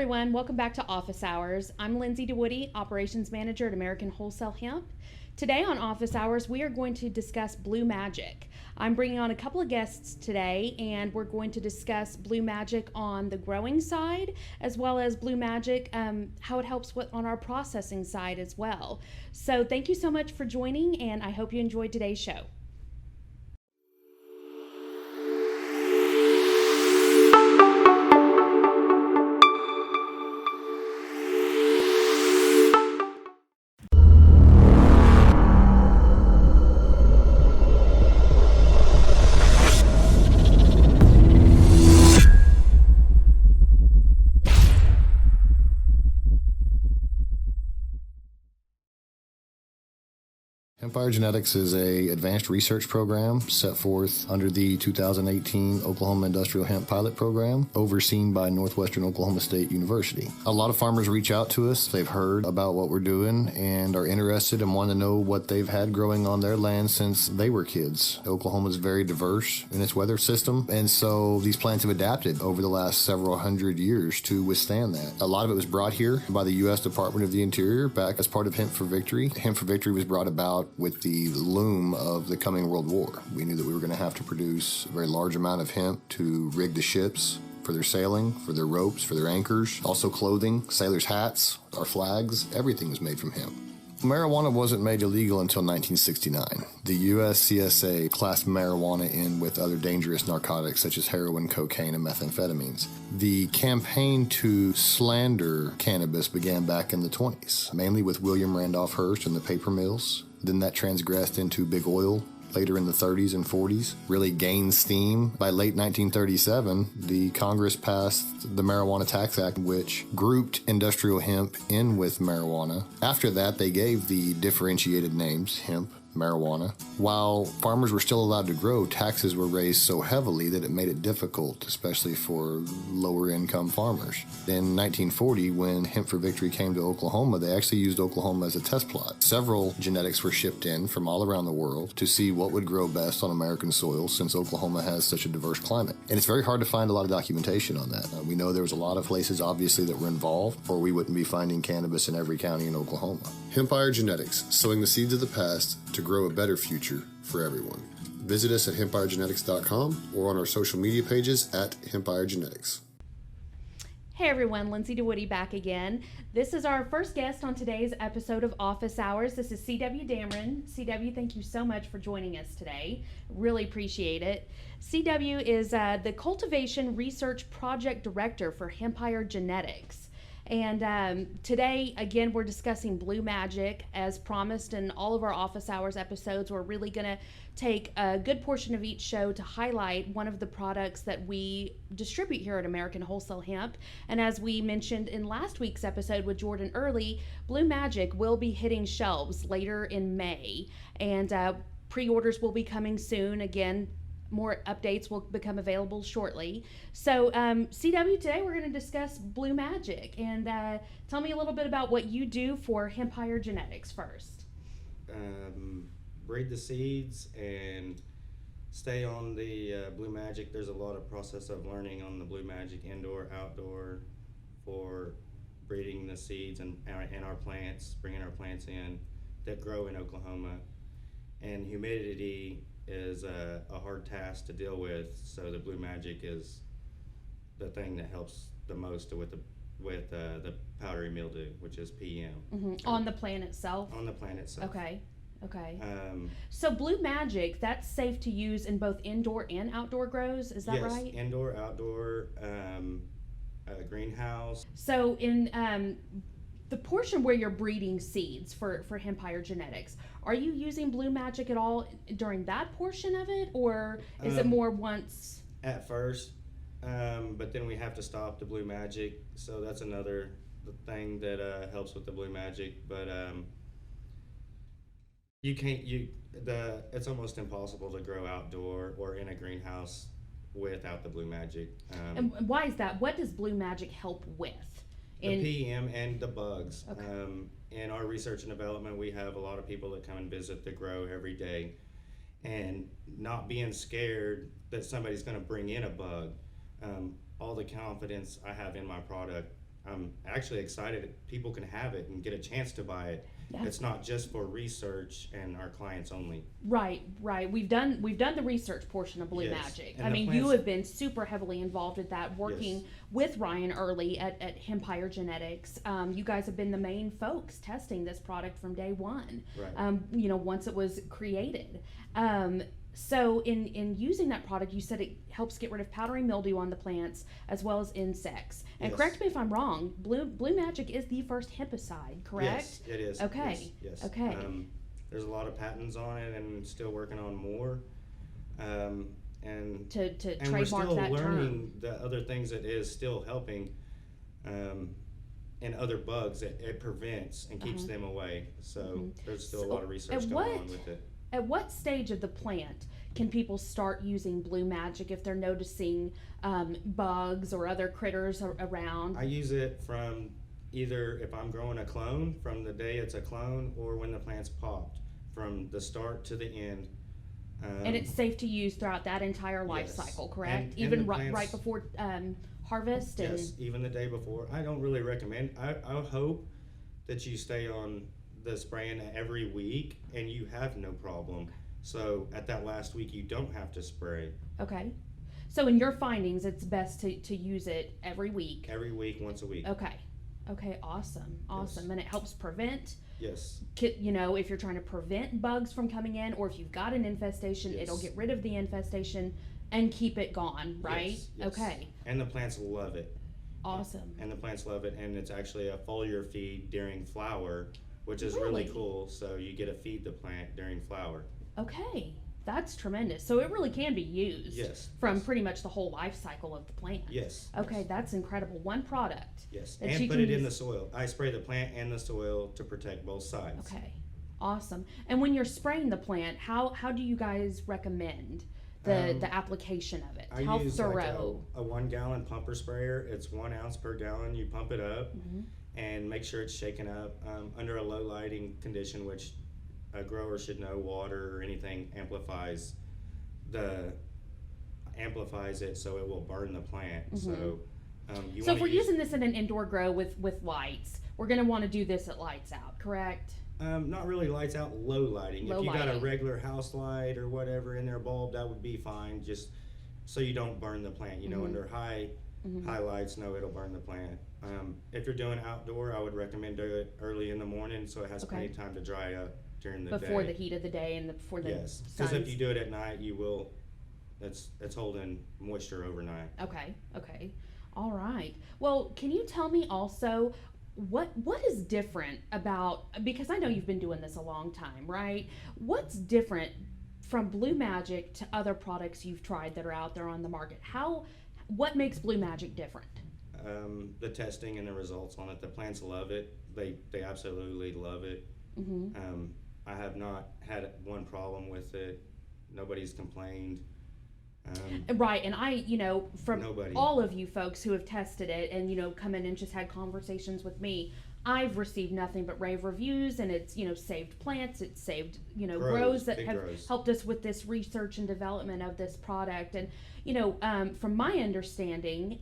everyone, welcome back to Office Hours. I'm Lindsay DeWoody, Operations Manager at American Wholesale Hemp. Today on Office Hours, we are going to discuss Blue Magic. I'm bringing on a couple of guests today, and we're going to discuss Blue Magic on the growing side, as well as Blue Magic, how it helps on our processing side as well. So thank you so much for joining, and I hope you enjoyed today's show. Hempire Genetics is an advanced research program set forth under the 2018 Oklahoma Industrial Hemp Pilot Program, overseen by Northwestern Oklahoma State University. A lot of farmers reach out to us. They've heard about what we're doing and are interested and want to know what they've had growing on their land since they were kids. Oklahoma is very diverse in its weather system, and so these plants have adapted over the last several hundred years to withstand that. A lot of it was brought here by the U.S. Department of the Interior back as part of Hemp for Victory. Hemp for Victory was brought about with the loom of the coming World War. We knew that we were going to have to produce a very large amount of hemp to rig the ships for their sailing, for their ropes, for their anchors, also clothing, sailors' hats, our flags, everything was made from hemp. Marijuana wasn't made illegal until 1969. The USCSA classed marijuana in with other dangerous narcotics such as heroin, cocaine, and methamphetamines. The campaign to slander cannabis began back in the 20s, mainly with William Randolph Hearst and the paper mills. Then that transgressed into big oil later in the 30s and 40s, really gained steam. By late 1937, the Congress passed the Marijuana Tax Act, which grouped industrial hemp in with marijuana. After that, they gave the differentiated names, hemp, marijuana. While farmers were still allowed to grow, taxes were raised so heavily that it made it difficult, especially for lower income farmers. In 1940, when Hemp for Victory came to Oklahoma, they actually used Oklahoma as a test plot. Several genetics were shipped in from all around the world to see what would grow best on American soil, since Oklahoma has such a diverse climate. And it's very hard to find a lot of documentation on that. We know there was a lot of places, obviously, that were involved, or we wouldn't be finding cannabis in every county in Oklahoma. Hempire Genetics, sowing the seeds of the past to grow a better future for everyone. Visit us at HempireGenetics.com or on our social media pages at Hempire Genetics. Hey everyone, Lindsay DeWoody back again. This is our first guest on today's episode of Office Hours. This is C.W. Dameron. C.W., thank you so much for joining us today. Really appreciate it. C.W. is the Cultivation Research Project Director for Hempire Genetics. And today, again, we're discussing Blue Magic. As promised in all of our Office Hours episodes, we're really going to take a good portion of each show to highlight one of the products that we distribute here at American Wholesale Hemp. And as we mentioned in last week's episode with Jordan Early, Blue Magic will be hitting shelves later in May. And pre-orders will be coming soon. Again, more updates will become available shortly. So, CW, today we're going to discuss Blue Magic. And tell me a little bit about what you do for Hempire Genetics first. Breed the seeds and stay on the Blue Magic. There's a lot of process of learning on the Blue Magic, indoor, outdoor, for breeding the seeds and our plants, bringing our plants in that grow in Oklahoma. And humidity is a hard task to deal with, so the Blue Magic is the thing that helps the most with the powdery mildew, which is PM. Mm-hmm. On the plant itself? On the plant itself. Okay. So Blue Magic, that's safe to use in both indoor and outdoor grows, is that right? Yes, indoor, outdoor, greenhouse. So in the portion where you're breeding seeds for Hempire Genetics, are you using Blue Magic at all during that portion of it, or is it more once? At first, but then we have to stop the Blue Magic, so that's another thing that helps with the Blue Magic. But it's almost impossible to grow outdoor or in a greenhouse without the Blue Magic. And why is that? What does Blue Magic help with? The PM and the bugs. Okay. In our research and development, we have a lot of people that come and visit the grow every day, and not being scared that somebody's going to bring in a bug. All the confidence I have in my product I'm actually excited people can have it and get a chance to buy it. Yeah. It's not just for research and our clients only. Right. We've done the research portion of Blue Yes. Magic. And I the mean, you plants- have been super heavily involved with that, working Yes. with Ryan Early at Hempire Genetics. You guys have been the main folks testing this product from day one. Right. Once it was created. So in using that product, you said it helps get rid of powdery mildew on the plants as well as insects. And Yes. correct me if I'm wrong, Blue Magic is the first herbicide, correct? Yes, it is. Okay. Yes. Okay. There's a lot of patents on it, and still working on more. And To and we're trademark still that learning term. the other things it is still helping, and other bugs that it prevents and keeps them away. So there's still a lot of research going on with it. At what stage of the plant can people start using Blue Magic if they're noticing bugs or other critters around? I use it from either if I'm growing a clone, from the day it's a clone, or when the plant's popped, from the start to the end. And it's safe to use throughout that entire life Yes. cycle, correct? And Even the right plants- before harvest? And Yes, even the day before. I don't really recommend. I hope that you stay on the spraying every week and you have no problem. So at that last week, you don't have to spray. Okay. So in your findings, it's best to use it every week. Every week, once a week. Okay. Okay, awesome. And it helps prevent, Yes. if you're trying to prevent bugs from coming in, or if you've got an infestation, Yes. it'll get rid of the infestation and keep it gone, right? Yes, yes. Okay, And the plants love it. awesome. And the plants love it. And it's actually a foliar feed during flower, which is really Really? cool. So you get to feed the plant during flower. Okay, that's tremendous. So it really can be used Yes. from yes. pretty much the whole life cycle of the plant. Yes. Okay, yes. that's incredible. One product. Yes, that you and put can it in use- the soil. I spray the plant and the soil to protect both sides. Okay, awesome. And when you're spraying the plant, how do you guys recommend the application of it? I How use thorough? like a 1 gallon pumper sprayer. It's 1 ounce per gallon. You pump it up Mhm. and make sure it's shaken up under a low lighting condition, which a grower should know. Water or anything amplifies it, so it will burn the plant. So you So want if we're to use using this in an indoor grow with lights, we're gonna want to do this at lights out, correct? not really lights out, low lighting. Low If you got a lighting. regular house light or whatever in their bulb, that would be fine. Just so you don't burn the plant. Mm-hmm. Under high lights, no, it'll burn the plant. If you're doing outdoor, I would recommend do it early in the morning so it has Okay. plenty of time to dry up during the Before day. the heat of the day and before the Yes, because if sun's- you do it at night, you will. It's holding moisture overnight. Okay. All right. Well, can you tell me also what is different about, because I know you've been doing this a long time, right? What's different from Blue Magic to other products you've tried that are out there on the market? What makes Blue Magic different? The testing and the results on it. The plants love it. They absolutely love it. Mm-hmm. I have not had one problem with it. Nobody's complained. Right, and from Nobody. all of you folks who have tested it and come in and just had conversations with me, I've received nothing but rave reviews, and it's saved plants, it's saved grows that big have grows. helped us with this research and development of this product. And from my understanding,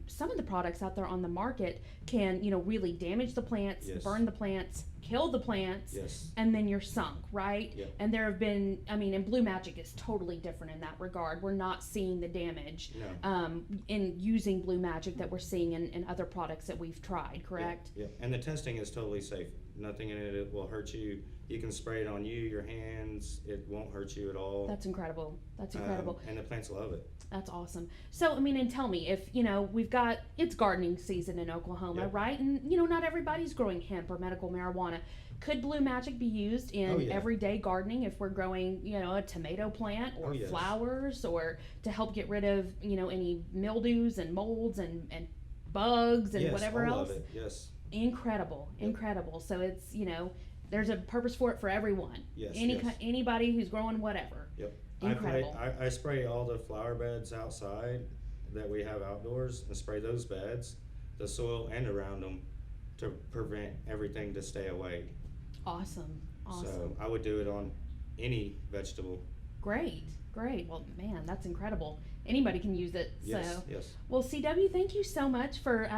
some of the products out there on the market can really damage the plants, Yes. burn the plants, kill the plants, Yes. and then you're sunk, right? Yep. And there have been, and Blue Magic is totally different in that regard. We're not seeing the damage No. in using Blue Magic that we're seeing in other products that we've tried, correct? Yeah. And the testing is totally safe. Nothing in it will hurt you. You can spray it on you, your hands. It won't hurt you at all. That's incredible. That's incredible. And the plants love it. That's awesome. So, and tell me if, it's gardening season in Oklahoma, Yep. right? And, not everybody's growing hemp or medical marijuana. Could Blue Magic be used in Oh, yeah. everyday gardening if we're growing, a tomato plant or Oh, yes. flowers, or to help get rid of, any mildews and molds and bugs and Yes, whatever all else? of it. Yes. Incredible. So it's, there's a purpose for it for everyone. Yes, yes. Anybody who's growing whatever. Yep. Incredible. I spray all the flower beds outside that we have outdoors, and spray those beds, the soil and around them, to prevent everything to stay away. Awesome. So I would do it on any vegetable. Great. Well, man, that's incredible. anybody can use it. Yes, So, yes. well, CW, thank you so much for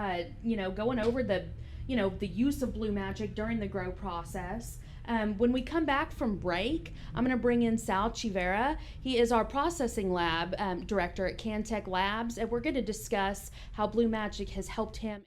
going over the the use of Blue Magic during the grow process. When we come back from break, I'm going to bring in Sal Chivera. He is our processing lab director at Cantech Labs, and we're going to discuss how Blue Magic has helped him.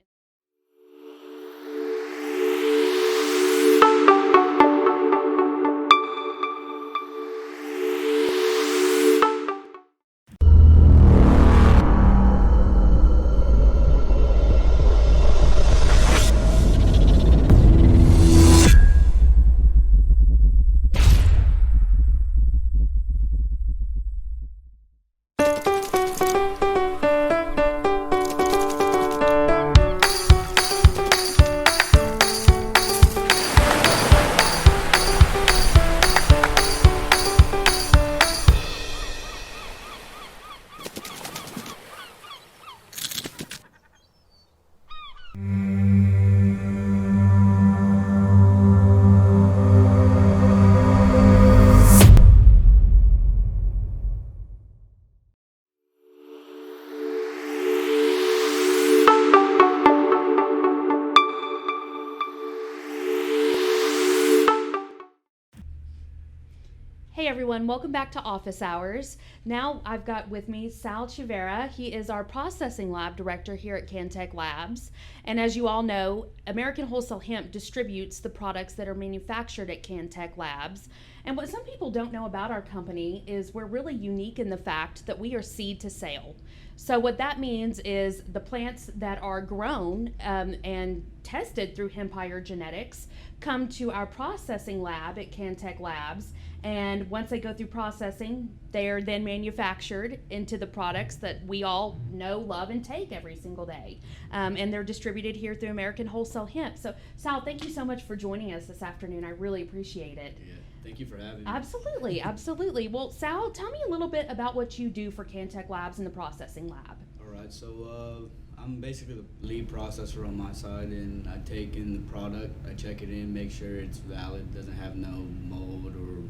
Hey everyone, welcome back to Office Hours. Now I've got with me Sal Chivera. He is our processing lab director here at Cantech Labs. And as you all know, American Wholesale Hemp distributes the products that are manufactured at Cantech Labs. And what some people don't know about our company is we're really unique in the fact that we are seed to sale. So what that means is the plants that are grown and tested through Hempire Genetics come to our processing lab at Cantech Labs, and once they go through processing, they are then manufactured into the products that we all know, love, and take every single day. And they're distributed here through American Wholesale Hemp. So Sal, thank you so much for joining us this afternoon. I really appreciate it. Yeah, thank you for having me. Absolutely, absolutely. Well, Sal, tell me a little bit about what you do for Cantech Labs and the processing lab. All right, so I'm basically the lead processor on my side, and I take in the product, I check it in, make sure it's valid, doesn't have no mold or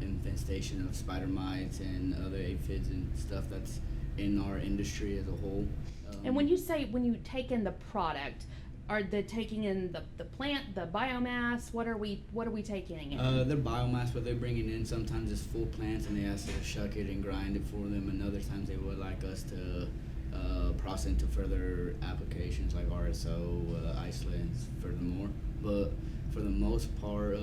infestation of spider mites and other aphids and stuff that's in our industry as a whole. And when you take in the product, are they taking in the plant, the biomass? What are we taking in? They're biomass, but they're bringing in sometimes it's full plants, and they ask us to shuck it and grind it for them, and other times they would like us to process into further applications like RSO, isolate, furthermore. But for the most part,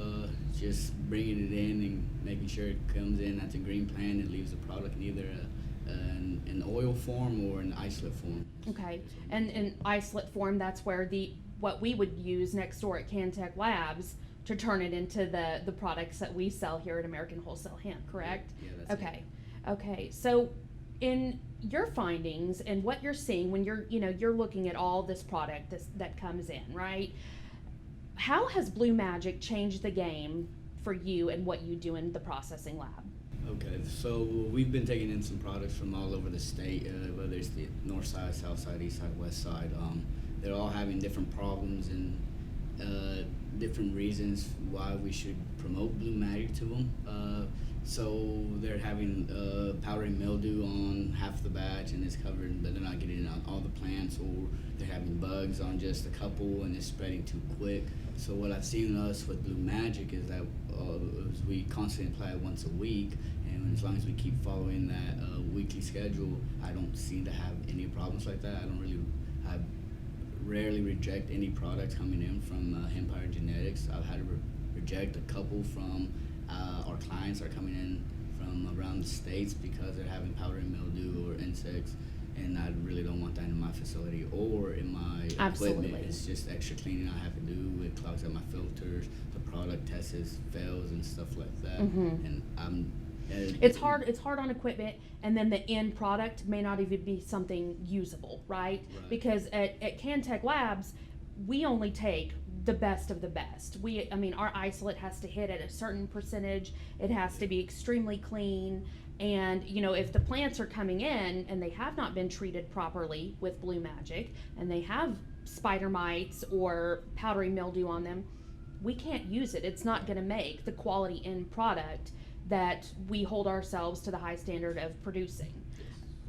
just bringing it in and making sure it comes in at the green plant and leaves the product in either an oil form or an isolate form. Okay, and in isolate form, that's where what we would use next door at Cantech Labs to turn it into the products that we sell here at American Wholesale Hemp, correct? Yeah, that's okay. It. Okay, so in your findings and what you're seeing when you're looking at all this product that comes in, right? How has Blue Magic changed the game for you and what you do in the processing lab? Okay, so we've been taking in some products from all over the state, whether it's the north side, south side, east side, west side. They're all having different problems and different reasons why we should promote Blue Magic to them. So they're having powdery mildew on half the batch and it's covered, but they're not getting it on all the plants, or they're having bugs on just a couple and it's spreading too quick. So what I've seen us with Blue Magic is that we constantly apply it once a week, and as long as we keep following that weekly schedule, I don't seem to have any problems like that. I rarely reject any products coming in from Hempire Genetics. I've had to reject a couple from our clients are coming in from around the states because they're having powdery mildew or insects, and I really don't want that in my facility or in my equipment. It's just extra cleaning I have to do. It clogs up my filters, the product tests fails and stuff like that. Mm-hmm. And it's hard on equipment, and then the end product may not even be something usable, right? Because at Cantech Labs, we only take the best of the best. Our isolate has to hit at a certain percentage. It has to be extremely clean. And if the plants are coming in and they have not been treated properly with Blue Magic and they have spider mites or powdery mildew on them, we can't use it. It's not going to make the quality end product that we hold ourselves to the high standard of producing.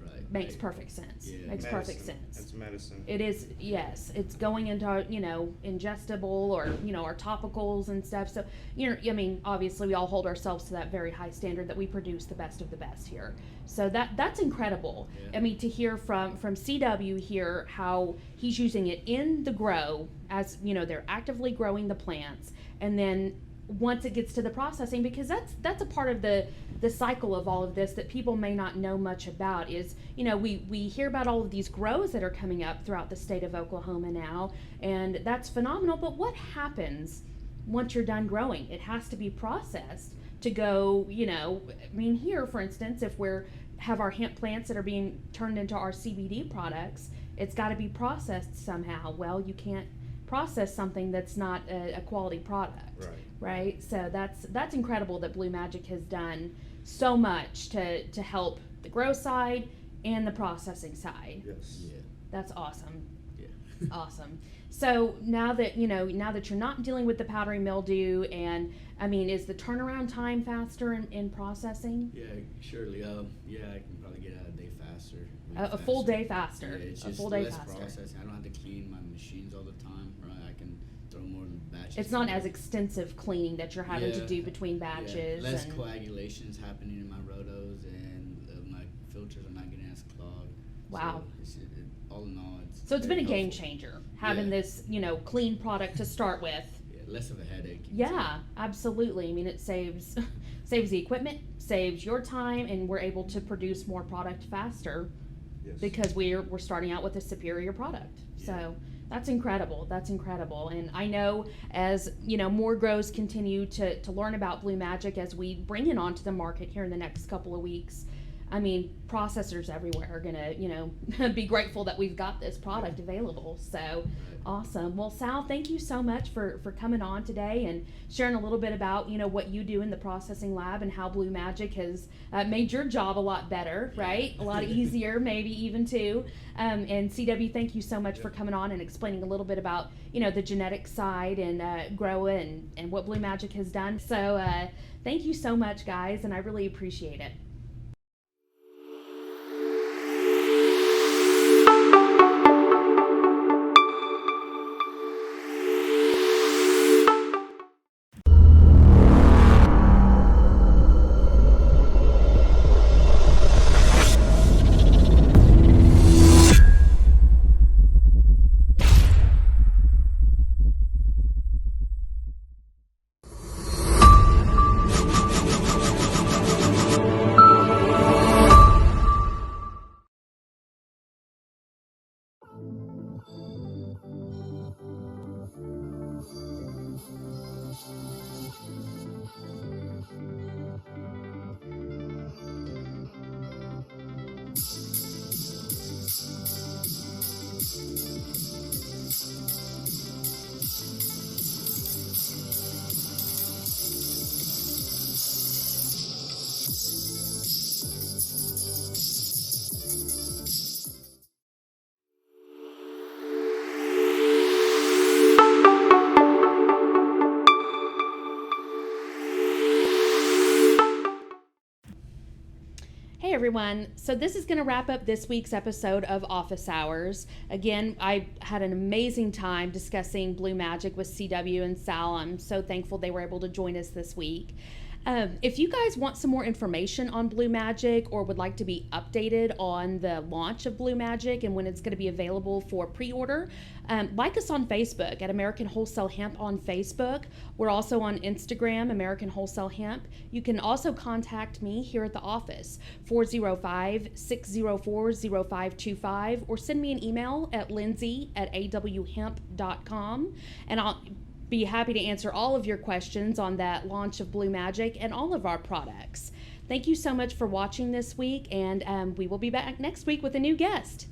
Right. makes perfect sense. Yeah. Makes perfect sense. It's medicine. It is, yes. It's going into, ingestible or, our topicals and stuff. So, I mean, obviously we all hold ourselves to that very high standard that we produce the best of the best here. So that's incredible. Yeah. I mean, to hear from CW here how he's using it in the grow as, they're actively growing the plants, and then once it gets to the processing, because that's a part of the cycle of all of this that people may not know much about is, we hear about all of these grows that are coming up throughout the state of Oklahoma now, and that's phenomenal, but what happens once you're done growing? It has to be processed to go, I mean, here, for instance, if have our hemp plants that are being turned into our CBD products, it's got to be processed somehow. Well, you can't process something that's not a quality product, right? So that's incredible that Blue Magic has done so much to help the grow side and the processing side. Yes. Yeah. That's awesome. Yeah. Awesome. So now that you're not dealing with the powdery mildew, and I mean, is the turnaround time faster in processing? Yeah, surely. Yeah, I can probably get out a day faster. A full day faster. Yeah, it's a just full day less faster. processing. I don't have to clean my machines all the time, right? I can throw more batches. It's not as extensive cleaning that you're having to do between batches. Yeah. Less and coagulations happening in my rotos, and my filters are not getting as clogged. Wow. So all in all, So it's been a very game helpful. changer having Yeah. this, clean product to start with. Yeah, less of a headache. Yeah, absolutely. I mean, it saves the equipment, saves your time, and we're able to produce more product faster Yes. because we're starting out with a superior product. Yeah. So that's incredible. That's incredible. And I know as, more grows continue to learn about Blue Magic as we bring it onto the market here in the next couple of weeks, I mean, processors everywhere are gonna, be grateful that we've got this product available. So awesome. Well, Sal, thank you so much for coming on today and sharing a little bit about, what you do in the processing lab and how Blue Magic has made your job a lot better, right? A lot easier, maybe even too. And CW, thank you so much for coming on and explaining a little bit about, the genetic side and grow and what Blue Magic has done. So thank you so much, guys, and I really appreciate it. Hey everyone, so this is going to wrap up this week's episode of Office Hours. Again, I had an amazing time discussing Blue Magic with CW and Sal. I'm so thankful they were able to join us this week. If you guys want some more information on Blue Magic or would like to be updated on the launch of Blue Magic and when it's going to be available for pre-order, like us on Facebook at American Wholesale Hemp on Facebook. We're also on Instagram, American Wholesale Hemp. You can also contact me here at the office, 405-604-0525, or send me an email at lindsay@awhemp.com, and I'll be happy to answer all of your questions on that launch of Blue Magic and all of our products. Thank you so much for watching this week, and we will be back next week with a new guest.